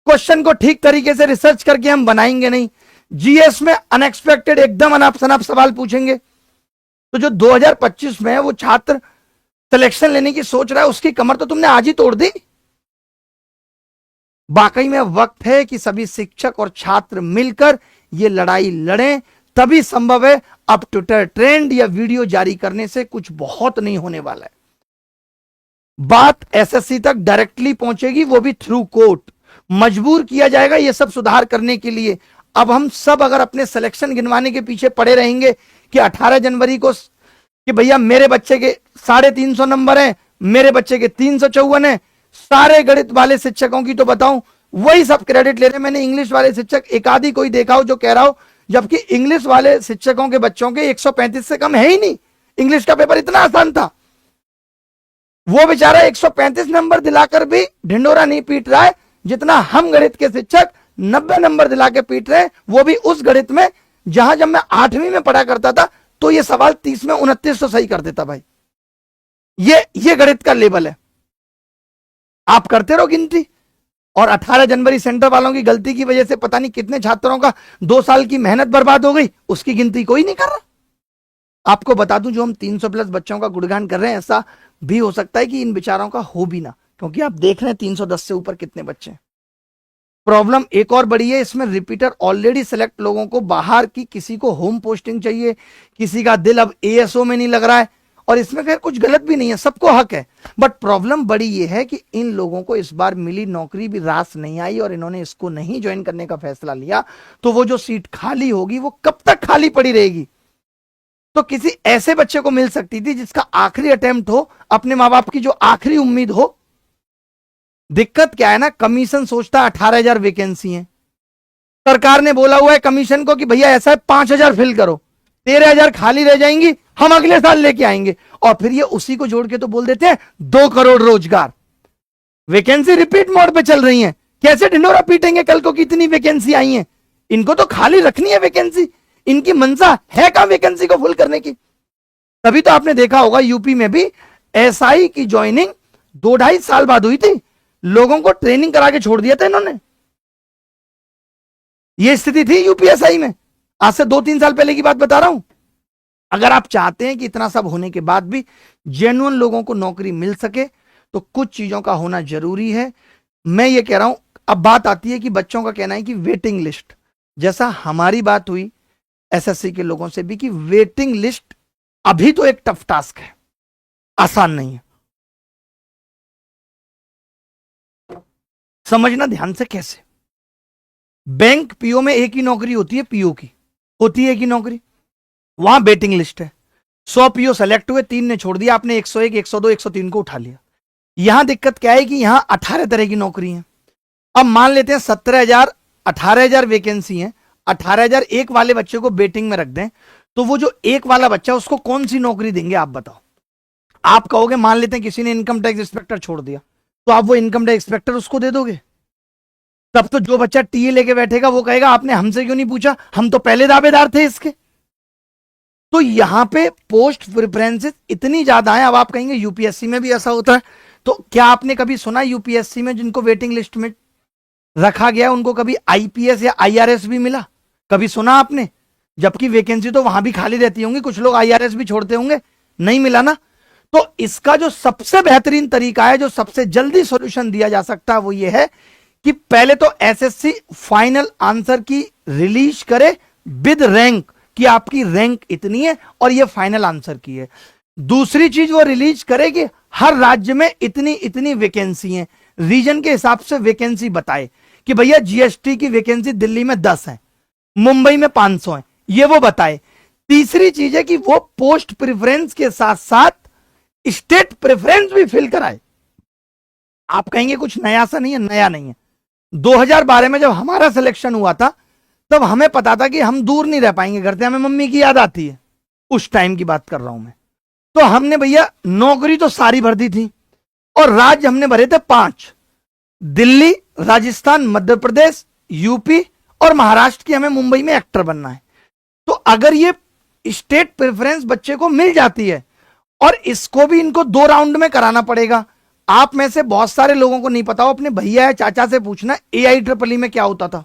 क्वेश्चन को ठीक तरीके से रिसर्च करके हम बनाएंगे नहीं। जीएस में अनएक्सपेक्टेड एकदम अनाप शनाप सवाल पूछेंगे। तो जो 2025 में वो छात्र सिलेक्शन लेने की सोच रहा है, उसकी कमर तो तुमने आज ही तोड़ दी। वाकई में वक्त है कि सभी शिक्षक और छात्र मिलकर ये लड़ाई लड़ें, तभी संभव है। अब ट्विटर ट्रेंड या वीडियो जारी करने से कुछ बहुत नहीं होने वाला है। बात एसएससी तक डायरेक्टली पहुंचेगी, वो भी थ्रू कोर्ट। मजबूर किया जाएगा ये सब सुधार करने के लिए। अब हम सब अगर अपने सिलेक्शन गिनवाने के पीछे पड़े रहेंगे कि 18 जनवरी को कि भैया मेरे बच्चे के 350 नंबर हैं, मेरे बच्चे के 354 हैं, सारे गणित वाले शिक्षकों की तो बताऊं वही सब क्रेडिट ले रहे हैं। मैंने इंग्लिश वाले शिक्षक एक आधी कोई देखा हो जो कह रहा हो, जबकि इंग्लिश वाले शिक्षकों के बच्चों के 135 से कम है ही नहीं। इंग्लिश का पेपर इतना आसान था। वो बेचारा 135 नंबर दिलाकर भी ढिंडोरा नहीं पीट रहा है जितना हम गणित के शिक्षक 90 नंबर दिला के पीट रहे हैं। वो भी उस गणित में जहां जब मैं 8वीं में पढ़ा करता था तो ये सवाल 30 में 29 तो सही कर देता भाई। ये गणित का लेवल है। आप करते रहो गिनती, और 18 जनवरी सेंटर वालों की गलती की वजह से पता नहीं कितने छात्रों का 2 साल की मेहनत बर्बाद हो गई, उसकी गिनती कोई नहीं कर रहा। आपको बता दूं, जो हम 300 प्लस बच्चों का गुणगान कर रहे हैं, ऐसा भी हो सकता है कि इन बेचारों का हो भी ना, क्योंकि आप देख रहे हैं 310 से ऊपर कितने बच्चे हैं। प्रॉब्लम एक और बड़ी है, इसमें रिपीटर ऑलरेडी सेलेक्ट लोगों को बाहर की, किसी को होम पोस्टिंग चाहिए, किसी का दिल अब एएसओ में नहीं लग रहा है। और इसमें खैर कुछ गलत भी नहीं है, सबको हक है। बट प्रॉब्लम बड़ी ये है कि इन लोगों को इस बार मिली नौकरी भी रास नहीं आई और इन्होंने इसको नहीं ज्वाइन करने का फैसला लिया, तो वो जो सीट खाली होगी वो कब तक खाली पड़ी रहेगी। तो किसी ऐसे बच्चे को मिल सकती थी जिसका आखिरी अटेम्प्ट हो, अपने माँ बाप की जो आखिरी उम्मीद हो। दिक्कत क्या है ना, कमीशन सोचता है 18,000 वैकेंसी है, सरकार ने बोला हुआ है कमीशन को कि भैया ऐसा है 5,000 फिल करो, 13,000 खाली रह जाएंगी, हम अगले साल लेके आएंगे। और फिर ये उसी को जोड़ के तो बोल देते हैं 2 करोड़ रोजगार। वैकेंसी रिपीट मोड पे चल रही है, कैसे ढिंडोरा पीटेंगे कल को कितनी वैकेंसी आई है। इनको तो खाली रखनी है वैकेंसी, इनकी मंशा है कहां वैकेंसी को फुल करने की। तभी तो आपने देखा होगा यूपी में भी एसआई की ज्वाइनिंग 2-2.5 साल बाद हुई थी, लोगों को ट्रेनिंग करा के छोड़ दिया था इन्होंने। यह स्थिति थी यूपीएसआई में, आज से 2-3 साल पहले की बात बता रहा हूं। अगर आप चाहते हैं कि इतना सब होने के बाद भी जेन्युइन लोगों को नौकरी मिल सके, तो कुछ चीजों का होना जरूरी है। मैं ये कह रहा हूं, अब बात आती है कि बच्चों का कहना है कि वेटिंग लिस्ट, जैसा हमारी बात हुई एसएससी के लोगों से भी कि वेटिंग लिस्ट अभी तो एक टफ टास्क है, आसान नहीं है। समझना ध्यान से कैसे। बैंक पीओ में एक ही नौकरी होती है, पीओ की होती है एक ही नौकरी, वहां वेटिंग लिस्ट है। 100 पीओ सेलेक्ट हुए, 3 ने छोड़ दिया, आपने 101, 102, 103 को उठा लिया। यहां दिक्कत क्या है कि यहां 18 तरह की नौकरी है। अब मान लेते हैं 17,000 18,000 वैकेंसी है, 18,000 एक वाले बच्चे को वेटिंग में रख दें, तो वो जो एक वाला बच्चा उसको कौन सी नौकरी देंगे आप बताओ। आप कहोगे मान लेते हैं किसी ने इनकम टैक्स इंस्पेक्टर छोड़ दिया, तो आप वो इनकम टैक्स इंस्पेक्टर उसको दे दोगे? तब तो जो बच्चा टीए लेके बैठेगा वो कहेगा आपने हमसे क्यों नहीं पूछा, हम तो पहले दावेदार थे इसके। तो यहां पे पोस्ट प्रेफरेंसेस इतनी ज्यादा है। अब आप कहेंगे यूपीएससी में भी ऐसा होता है, तो क्या आपने कभी सुना यूपीएससी में जिनको वेटिंग लिस्ट में रखा गया उनको कभी आईपीएस या आईआरएस भी मिला? कभी सुना आपने? जबकि वैकेंसी तो वहां भी खाली रहती होंगी, कुछ लोग आईआरएस भी छोड़ते होंगे, नहीं मिला ना। तो इसका जो सबसे बेहतरीन तरीका है, जो सबसे जल्दी सॉल्यूशन दिया जा सकता है, वो ये है कि पहले तो एसएससी फाइनल आंसर की रिलीज करे विद रैंक, कि आपकी रैंक इतनी है और ये फाइनल आंसर की है। दूसरी चीज वो रिलीज करे कि हर राज्य में इतनी इतनी वैकेंसी है, रीजन के हिसाब से वैकेंसी बताए कि भैया जीएसटी की वैकेंसी दिल्ली में 10 है, मुंबई में 500 है, ये वो बताए। तीसरी चीज है कि वो पोस्ट प्रेफरेंस के साथ साथ स्टेट प्रेफरेंस भी फिल कराए। आप कहेंगे कुछ नया सा नहीं है, नया नहीं है। 2012 में जब हमारा सिलेक्शन हुआ था तब हमें पता था कि हम दूर नहीं रह पाएंगे घर से, हमें मम्मी की याद आती है, उस टाइम की बात कर रहा हूं मैं। तो हमने भैया नौकरी तो सारी भर दी थी और राज्य हमने भरे थे 5, दिल्ली, राजस्थान, मध्य प्रदेश, यूपी और महाराष्ट्र की। हमें मुंबई में एक्टर बनना है। तो अगर ये स्टेट प्रेफरेंस बच्चे को मिल जाती है, और इसको भी इनको 2 राउंड में कराना पड़ेगा। आप में से बहुत सारे लोगों को नहीं पता हो, अपने भैया या चाचा से पूछना AIEEE में क्या होता था।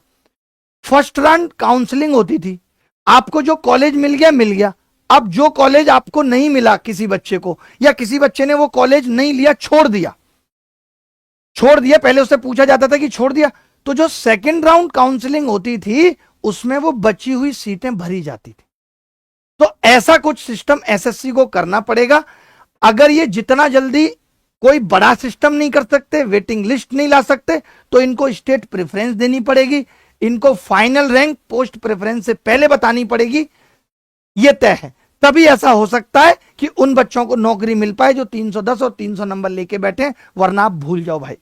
फर्स्ट राउंड काउंसलिंग होती थी, आपको जो कॉलेज मिल गया मिल गया। अब जो कॉलेज आपको नहीं मिला किसी बच्चे को, या किसी बच्चे ने वो कॉलेज नहीं लिया, छोड़ दिया, पहले उससे पूछा जाता था कि छोड़ दिया, तो जो सेकंड राउंड काउंसलिंग होती थी उसमें वो बची हुई सीटें भरी जाती थी। तो ऐसा कुछ सिस्टम एसएससी को करना पड़ेगा। अगर ये जितना जल्दी कोई बड़ा सिस्टम नहीं कर सकते, वेटिंग लिस्ट नहीं ला सकते, तो इनको स्टेट प्रेफरेंस देनी पड़ेगी, इनको फाइनल रैंक पोस्ट प्रेफरेंस से पहले बतानी पड़ेगी, यह तय है। तभी ऐसा हो सकता है कि उन बच्चों को नौकरी मिल पाए जो 310 और 300 नंबर लेके बैठे, वरना आप भूल जाओ भाई।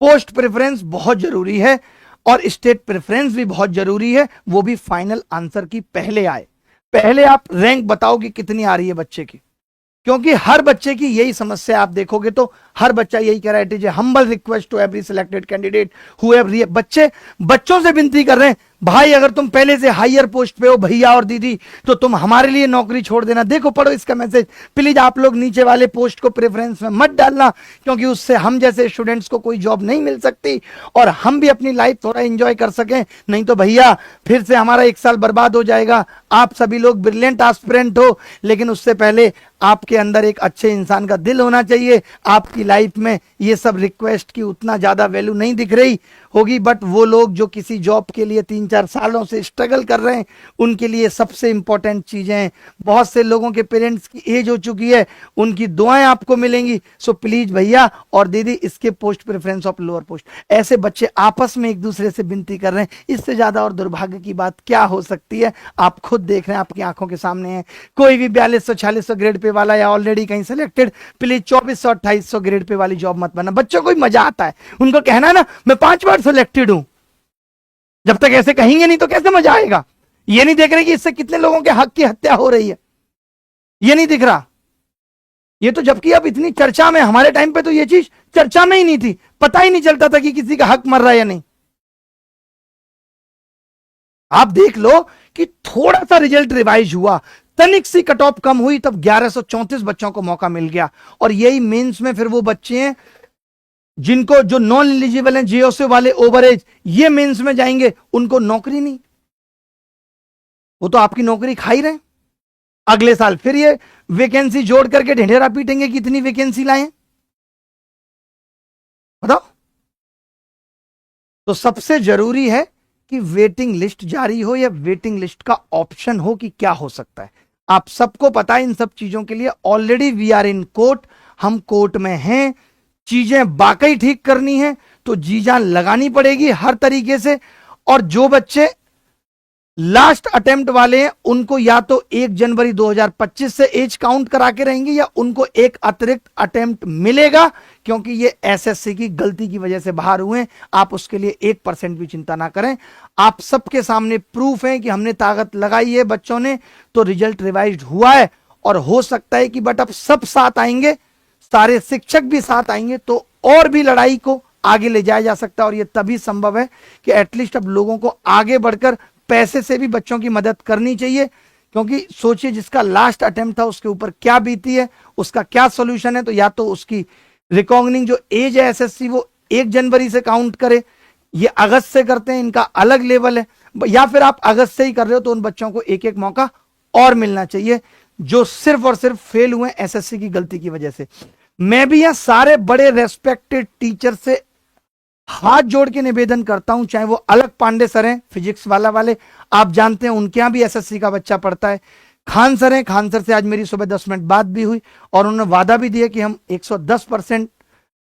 पोस्ट प्रेफरेंस बहुत जरूरी है और स्टेट प्रेफरेंस भी बहुत जरूरी है, वो भी फाइनल आंसर की पहले आए। पहले आप रैंक बताओ कि कितनी आ रही है बच्चे की, क्योंकि हर बच्चे की यही समस्या। आप देखोगे तो हर बच्चा यही कह रहा है, it is a humble request to every selected candidate who have बच्चों से विनती कर रहे हैं, भाई अगर तुम पहले से हायर पोस्ट पे हो भैया और दीदी, तो तुम हमारे लिए नौकरी छोड़ देना। देखो पढ़ो इसका मैसेज, प्लीज आप लोग नीचे वाले पोस्ट को प्रेफरेंस में मत डालना, क्योंकि उससे हम जैसे स्टूडेंट्स को कोई जॉब नहीं मिल सकती और हम भी अपनी लाइफ थोड़ा एंजॉय कर सकें। नहीं तो भैया फिर से हमारा 1 साल बर्बाद हो जाएगा। आप सभी लोग ब्रिलियंट एस्पिरेंट हो, लेकिन उससे पहले आपके अंदर एक अच्छे इंसान का दिल होना चाहिए। आपकी लाइफ में ये सब रिक्वेस्ट की उतना ज्यादा वैल्यू नहीं दिख रही होगी, बट वो लोग जो किसी जॉब के लिए 3-4 सालों से स्ट्रगल कर रहे हैं, उनके लिए सबसे इंपॉर्टेंट चीजें हैं। बहुत से लोगों के पेरेंट्स की एज हो चुकी है, उनकी दुआएं आपको मिलेंगी। सो प्लीज भैया और दीदी, इसके post preference of lower post. ऐसे बच्चे आपस में एक दूसरे से विनती कर रहे हैं, इससे ज्यादा और दुर्भाग्य की बात क्या हो सकती है? आप खुद देख रहे हैं, आपकी आंखों के सामने है। कोई भी 4200-4600 ग्रेड पे वाला या ऑलरेडी कहीं सिलेक्टेड, प्लीज 2400-2800 ग्रेड पे वाली जॉब मत बनना। बच्चों को मजा आता है, उनको कहना है ना मैं 5 बार सिलेक्टेड हूं। जब तक ऐसे कहेंगे नहीं तो कैसे मजा आएगा? ये नहीं देख रहे कि इससे कितने लोगों के हक की हत्या हो रही है, ये नहीं दिख रहा। ये तो जबकि अब इतनी चर्चा में, हमारे टाइम पे तो ये चीज चर्चा में ही नहीं थी, पता ही नहीं चलता था कि किसी का हक मर रहा है या नहीं। आप देख लो कि थोड़ा सा रिजल्ट रिवाइज हुआ, तनिक सी कट ऑफ कम हुई, तब 1134 बच्चों को मौका मिल गया। और यही मेंस में फिर वो बच्चे हैं जिनको, जो नॉन एलिजिबल हैं, जीओसी वाले, ओवर एज, ये मेंस में जाएंगे, उनको नौकरी नहीं। वो तो आपकी नौकरी खा ही रहे हैं। अगले साल फिर ये वैकेंसी जोड़ करके ढिंढेरा पीटेंगे कि इतनी वैकेंसी लाए, बताओ। तो सबसे जरूरी है कि वेटिंग लिस्ट जारी हो, या वेटिंग लिस्ट का ऑप्शन हो कि क्या हो सकता है। आप सबको पता है इन सब चीजों के लिए already we are in court, हम कोर्ट में हैं। चीजें वाकई ठीक करनी है तो जी जान लगानी पड़ेगी हर तरीके से। और जो बच्चे लास्ट अटेम्प्ट वाले हैं उनको या तो 1 जनवरी 2025 से एज काउंट करा के रहेंगे या उनको एक अतिरिक्त अटेम्प्ट मिलेगा, क्योंकि ये एसएससी की गलती की वजह से बाहर हुए हैं। आप उसके लिए 1% भी चिंता ना करें। आप सबके सामने प्रूफ है कि हमने ताकत लगाई है बच्चों ने, तो रिजल्ट रिवाइज हुआ है। और हो सकता है कि बट अब सब साथ आएंगे, सारे शिक्षक भी साथ आएंगे, तो और भी लड़ाई को आगे ले जाया जा सकता है। और ये तभी संभव है कि एटलीस्ट अब लोगों को आगे बढ़कर पैसे से भी बच्चों की मदद करनी चाहिए। क्योंकि सोचिए जिसका लास्ट अटेम्प्ट था उसके ऊपर क्या बीती है, उसका क्या सॉल्यूशन है। तो या तो उसकी रिकॉग्निंग जो एज है एसएससी वो 1 जनवरी से काउंट करे, ये अगस्त से करते हैं, इनका अलग लेवल है, या फिर आप अगस्त से ही कर रहे हो तो उन बच्चों को एक एक मौका और मिलना चाहिए जो सिर्फ और सिर्फ फेल हुए एसएससी की गलती की वजह से। मैं भी यहां सारे बड़े रेस्पेक्टेड टीचर से हाथ जोड़ के निवेदन करता हूं, चाहे वो अलग पांडे सर हैं फिजिक्स वाले, आप जानते हैं उनके यहां भी एसएससी का बच्चा पढ़ता है। खान सर हैं, खान सर से आज मेरी सुबह 10 मिनट बात भी हुई और उन्होंने वादा भी दिया कि हम 110%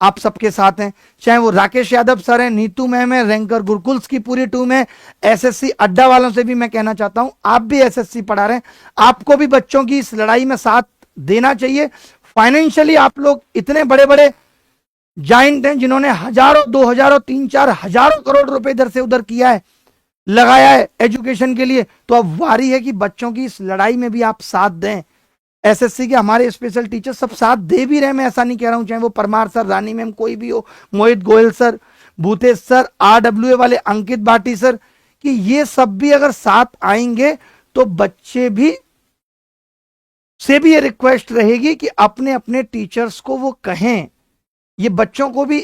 आप सबके साथ हैं। चाहे वो राकेश यादव सर हैं, नीतू मैम है, रैंकर गुरुकुल्स की पूरी टीम है, एसएससी अड्डा वालों से भी मैं कहना चाहता हूं आप भी एसएससी पढ़ा रहे हैं, आपको भी बच्चों की इस लड़ाई में साथ देना चाहिए। फाइनेंशियली आप लोग इतने बड़े बड़े जाइंट हैं जिन्होंने हजारों, 2000, 3-4 हजारों करोड़ रुपए इधर से उधर किया है, लगाया है एजुकेशन के लिए। तो अब वारी है कि बच्चों की इस लड़ाई में भी आप साथ दें। एसएससी के हमारे स्पेशल टीचर सब साथ दे भी रहे, मैं ऐसा नहीं कह रहा हूं, चाहे वो परमार सर, रानी मैम, कोई भी हो, Mohit Goyal sir, Bhutesh sir, RWA वाले अंकित भाटी सर, कि ये सब भी अगर साथ आएंगे तो बच्चे भी से भी ये रिक्वेस्ट रहेगी कि अपने अपने टीचर्स को वो कहें। ये बच्चों को भी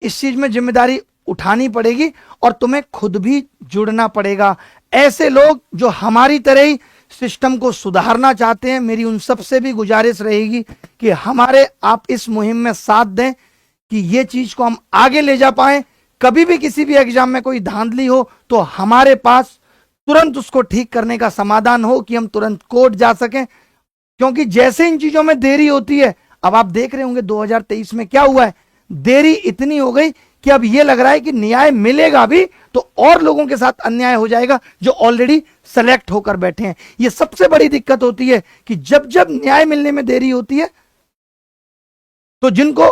इस चीज में जिम्मेदारी उठानी पड़ेगी और तुम्हें खुद भी जुड़ना पड़ेगा। ऐसे लोग जो हमारी तरह ही सिस्टम को सुधारना चाहते हैं, मेरी उन सब से भी गुजारिश रहेगी कि हमारे आप इस मुहिम में साथ दें कि ये चीज को हम आगे ले जा पाए। कभी भी किसी भी एग्जाम में कोई धांधली हो तो हमारे पास तुरंत उसको ठीक करने का समाधान हो कि हम तुरंत कोर्ट जा सकें। क्योंकि जैसे इन चीजों में देरी होती है, अब आप देख रहे होंगे 2023 में क्या हुआ है, देरी इतनी हो गई कि अब ये लग रहा है कि न्याय मिलेगा भी तो और लोगों के साथ अन्याय हो जाएगा जो ऑलरेडी सेलेक्ट होकर बैठे हैं। ये सबसे बड़ी दिक्कत होती है कि जब जब न्याय मिलने में देरी होती है तो जिनको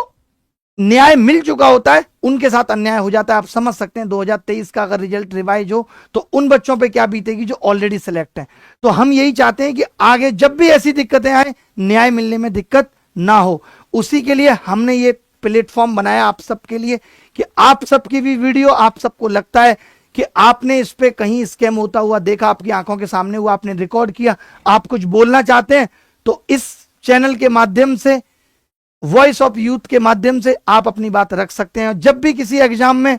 न्याय मिल चुका होता है उनके साथ अन्याय हो जाता है। आप समझ सकते हैं 2023 का अगर रिजल्ट रिवाइज हो तो उन बच्चों पे क्या बीतेगी जो ऑलरेडी सेलेक्ट हैं। तो हम यही चाहते हैं कि आगे जब भी ऐसी दिक्कतें आए, न्याय मिलने में दिक्कत ना हो। उसी के लिए हमने ये प्लेटफॉर्म बनाया आप सबके लिए कि आप सबकी भी वीडियो, आप सबको लगता है कि आपने इस पे कहीं स्कैम होता हुआ देखा, आपकी आंखों के सामने हुआ, आपने रिकॉर्ड किया, आप कुछ बोलना चाहते हैं तो इस चैनल के माध्यम से, वॉइस ऑफ यूथ के माध्यम से आप अपनी बात रख सकते हैं। जब भी किसी एग्जाम में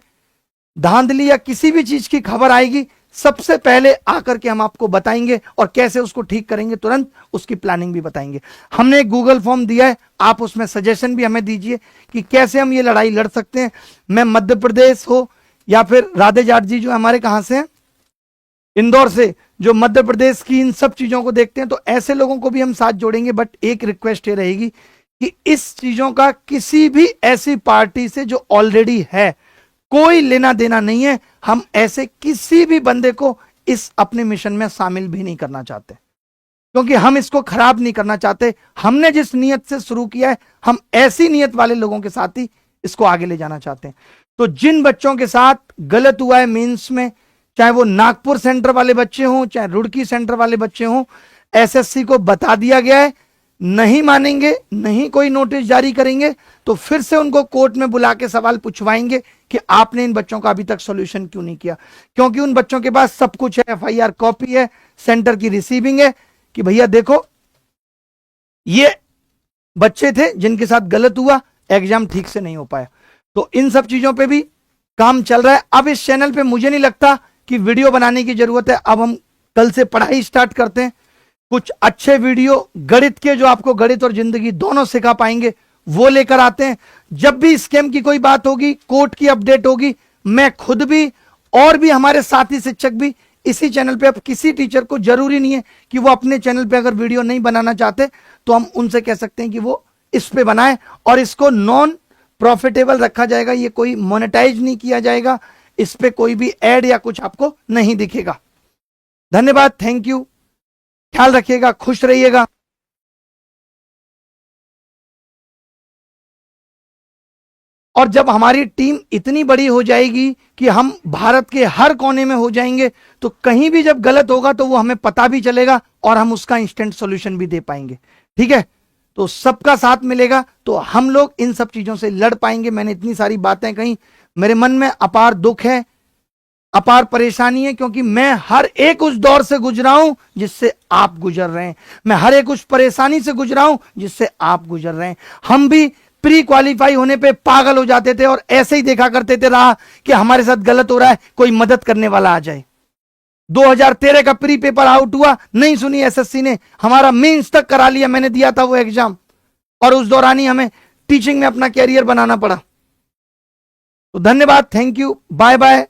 धांधली या किसी भी चीज की खबर आएगी, सबसे पहले आकर के हम आपको बताएंगे और कैसे उसको ठीक करेंगे, तुरंत उसकी प्लानिंग भी बताएंगे। हमने एक गूगल फॉर्म दिया है, आप उसमें सजेशन भी हमें दीजिए कि कैसे हम ये लड़ाई लड़ सकते हैं। मैं मध्य प्रदेश हो या फिर राधे जाट जी जो हमारे कहां से हैं, इंदौर से, जो मध्य प्रदेश की इन सब चीजों को देखते हैं, तो ऐसे लोगों को भी हम साथ जोड़ेंगे। बट एक रिक्वेस्ट ये रहेगी कि इस चीजों का किसी भी ऐसी पार्टी से जो ऑलरेडी है कोई लेना देना नहीं है। हम ऐसे किसी भी बंदे को इस अपने मिशन में शामिल भी नहीं करना चाहते, क्योंकि हम इसको खराब नहीं करना चाहते। हमने जिस नियत से शुरू किया है, हम ऐसी नियत वाले लोगों के साथ ही इसको आगे ले जाना चाहते हैं। तो जिन बच्चों के साथ गलत हुआ है मेंस में, चाहे वो नागपुर सेंटर वाले बच्चे हों, चाहे रुड़की सेंटर वाले बच्चे हों, एसएससी को बता दिया गया है। नहीं मानेंगे, नहीं कोई नोटिस जारी करेंगे तो फिर से उनको कोर्ट में बुला के सवाल पूछवाएंगे कि आपने इन बच्चों का अभी तक सॉल्यूशन क्यों नहीं किया। क्योंकि उन बच्चों के पास सब कुछ है, एफआईआर कॉपी है, सेंटर की रिसीविंग है कि भैया देखो ये बच्चे थे जिनके साथ गलत हुआ, एग्जाम ठीक से नहीं हो पाया। तो इन सब चीजों पे भी काम चल रहा है। अब इस चैनल पे मुझे नहीं लगता कि वीडियो बनाने की जरूरत है। अब हम कल से पढ़ाई स्टार्ट करते हैं, कुछ अच्छे वीडियो गणित के जो आपको गणित और जिंदगी दोनों सिखा पाएंगे वो लेकर आते हैं। जब भी स्कैम की कोई बात होगी, कोर्ट की अपडेट होगी, मैं खुद भी और भी हमारे साथी शिक्षक भी इसी चैनल पे। अब किसी टीचर को जरूरी नहीं है कि वो अपने चैनल पे अगर वीडियो नहीं बनाना चाहते तो हम उनसे कह सकते हैं कि वो इस पे बनाए और इसको नॉन प्रॉफिटेबल रखा जाएगा। ये कोई मोनेटाइज नहीं किया जाएगा, इस पे कोई भी एड या कुछ आपको नहीं दिखेगा। धन्यवाद, थैंक यू, ख्याल रखिएगा, खुश रहिएगा। और जब हमारी टीम इतनी बड़ी हो जाएगी कि हम भारत के हर कोने में हो जाएंगे, तो कहीं भी जब गलत होगा तो वो हमें पता भी चलेगा और हम उसका इंस्टेंट सॉल्यूशन भी दे पाएंगे। ठीक है, तो सबका साथ मिलेगा तो हम लोग इन सब चीजों से लड़ पाएंगे। मैंने इतनी सारी बातें कही, मेरे मन में अपार दुख है, अपार परेशानी है, क्योंकि मैं हर एक उस दौर से गुजरा हूं जिससे आप गुजर रहे हैं। मैं हर एक उस परेशानी से गुजरा हूं जिससे आप गुजर रहे हैं। हम भी प्री क्वालिफाई होने पे पागल हो जाते थे और ऐसे ही देखा करते थे रहा कि हमारे साथ गलत हो रहा है, कोई मदद करने वाला आ जाए। 2013 का प्री पेपर आउट हुआ, नहीं सुनी एसएससी ने, हमारा मेंस तक करा लिया, मैंने दिया था वो एग्जाम, और उस दौरान ही हमें टीचिंग में अपना कैरियर बनाना पड़ा। तो धन्यवाद, थैंक यू, बाय बाय,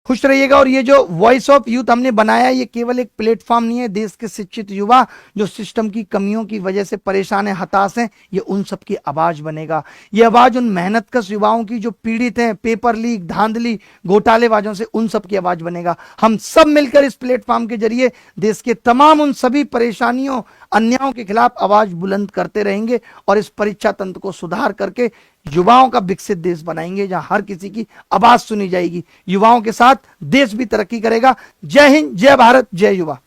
खुश रहिएगा। और ये जो वॉइस ऑफ यूथ हमने बनाया, ये केवल एक प्लेटफॉर्म नहीं है। देश के शिक्षित युवा जो सिस्टम की कमियों की वजह से परेशान है, हताश हैं, ये उन सब की आवाज बनेगा। ये आवाज उन मेहनतकश युवाओं की जो पीड़ित हैं पेपर लीक, धांधली, घोटालेबाजों से, उन सब की आवाज बनेगा। हम सब मिलकर इस प्लेटफॉर्म के जरिए देश के तमाम उन सभी परेशानियों, अन्यायों के खिलाफ आवाज बुलंद करते रहेंगे और इस परीक्षा तंत्र को सुधार करके युवाओं का विकसित देश बनाएंगे, जहां हर किसी की आवाज सुनी जाएगी। युवाओं के साथ देश भी तरक्की करेगा। जय हिंद, जय भारत, जय युवा।